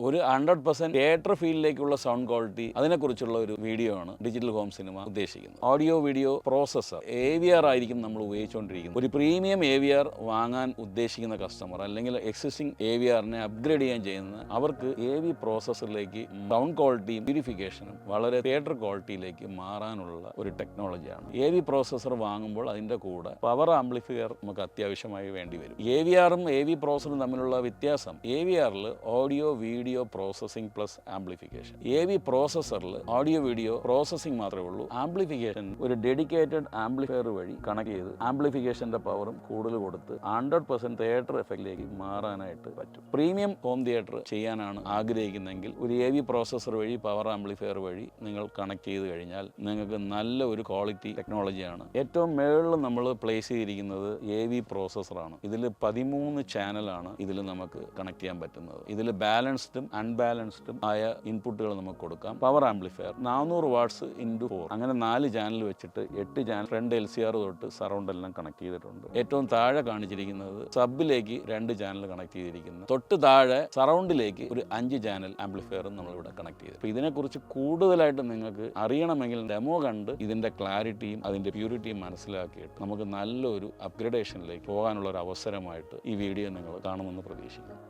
ഒരു 100% theatre ഫീൽഡിലേക്കുള്ള sound quality അതിനെക്കുറിച്ചുള്ള ഒരു വീഡിയോ ആണ് ഡിജിറ്റൽ ഹോം സിനിമ ഉദ്ദേശിക്കുന്നത്. ഓഡിയോ വീഡിയോ പ്രോസസ്സർ AVR ആയിരിക്കും നമ്മൾ ഉപയോഗിച്ചുകൊണ്ടിരിക്കുന്നത്. ഒരു പ്രീമിയം AVR വാങ്ങാൻ ഉദ്ദേശിക്കുന്ന കസ്റ്റമർ അല്ലെങ്കിൽ എക്സിസ്റ്റിംഗ് AVRനെ അപ്ഗ്രേഡ് ചെയ്യാൻ ചെയ്യുന്ന അവർക്ക് AV പ്രോസസ്സറിലേക്ക് സൗണ്ട് ക്വാളിറ്റിയും പ്യൂരിഫിക്കേഷനും വളരെ തിയേറ്റർ ക്വാളിറ്റിയിലേക്ക് മാറാനുള്ള ഒരു ടെക്നോളജിയാണ്. AV പ്രോസസ്സർ വാങ്ങുമ്പോൾ അതിൻ്റെ കൂടെ പവർ ആംപ്ലിഫയർ നമുക്ക് അത്യാവശ്യമായി വേണ്ടി വരും. AVRും AV പ്രോസസ്സറും തമ്മിലുള്ള വ്യത്യാസം, AVRൽ audio video processing plus amplification, AV പ്രോസസ്സറിൽ ഓഡിയോ വീഡിയോ പ്രോസസ്സിംഗ് മാത്രമേ ഉള്ളൂ. ആംപ്ലിഫിക്കേഷൻ ഒരു ഡെഡിക്കേറ്റഡ് ആംപ്ലിഫയർ വഴി കണക്ട് ചെയ്ത് ആംപ്ലിഫിക്കേഷൻ്റെ പവറും കൂടുതൽ കൊടുത്ത് 100% തിയേറ്റർ എഫക്റ്റിലേക്ക് മാറാനായിട്ട് പറ്റും. പ്രീമിയം ഹോം തിയേറ്റർ ചെയ്യാനാണ് ആഗ്രഹിക്കുന്നതെങ്കിൽ ഒരു AV പ്രോസസ്സർ വഴി പവർ ആംപ്ലിഫയർ വഴി നിങ്ങൾ കണക്ട് ചെയ്ത് കഴിഞ്ഞാൽ നിങ്ങൾക്ക് നല്ല ഒരു ക്വാളിറ്റി ടെക്നോളജിയാണ്. ഏറ്റവും മുകളിൽ നമ്മൾ പ്ലേസ് ചെയ്തിരിക്കുന്നത് AV പ്രോസസ്സറാണ്. ഇതിൽ 13 ചാനലാണ് ഇതിൽ നമുക്ക് കണക്ട് ചെയ്യാൻ പറ്റുന്നത്. ഇതിൽ ബാലൻസ്ഡും അൺബാലൻസ്ഡും ആയ ഇൻപുട്ടുകൾ നമുക്ക് കൊടുക്കാം. പവർ ആംപ്ലിഫയർ 400 വാട്ട്സ് × 4, അങ്ങനെ 4 ചാനൽ വെച്ചിട്ട് 8 ചാനൽ ഫ്രണ്ട് LCR തൊട്ട് സറൗണ്ട് എല്ലാം കണക്ട് ചെയ്തിട്ടുണ്ട്. ഏറ്റവും താഴെ കാണിച്ചിരിക്കുന്നത് സബിലേക്ക് 2 ചാനൽ കണക്ട് ചെയ്തിരിക്കുന്നു. തൊട്ട് താഴെ സറൗണ്ടിലേക്ക് ഒരു 5 ചാനൽ ആംപ്ലിഫയറും നമ്മളിവിടെ കണക്ട് ചെയ്തു. അപ്പോൾ ഇതിനെക്കുറിച്ച് കൂടുതലായിട്ട് നിങ്ങൾക്ക് അറിയണമെങ്കിൽ ഡെമോ കണ്ട് ഇതിൻ്റെ ക്ലാരിറ്റിയും അതിൻ്റെ പ്യൂരിറ്റിയും മനസ്സിലാക്കിയിട്ട് നമുക്ക് നല്ലൊരു അപ്ഗ്രഡേഷനിലേക്ക് പോകാനുള്ള ഒരു അവസരമായിട്ട് ഈ വീഡിയോ നിങ്ങൾ കാണുമെന്ന് പ്രതീക്ഷിക്കുന്നു.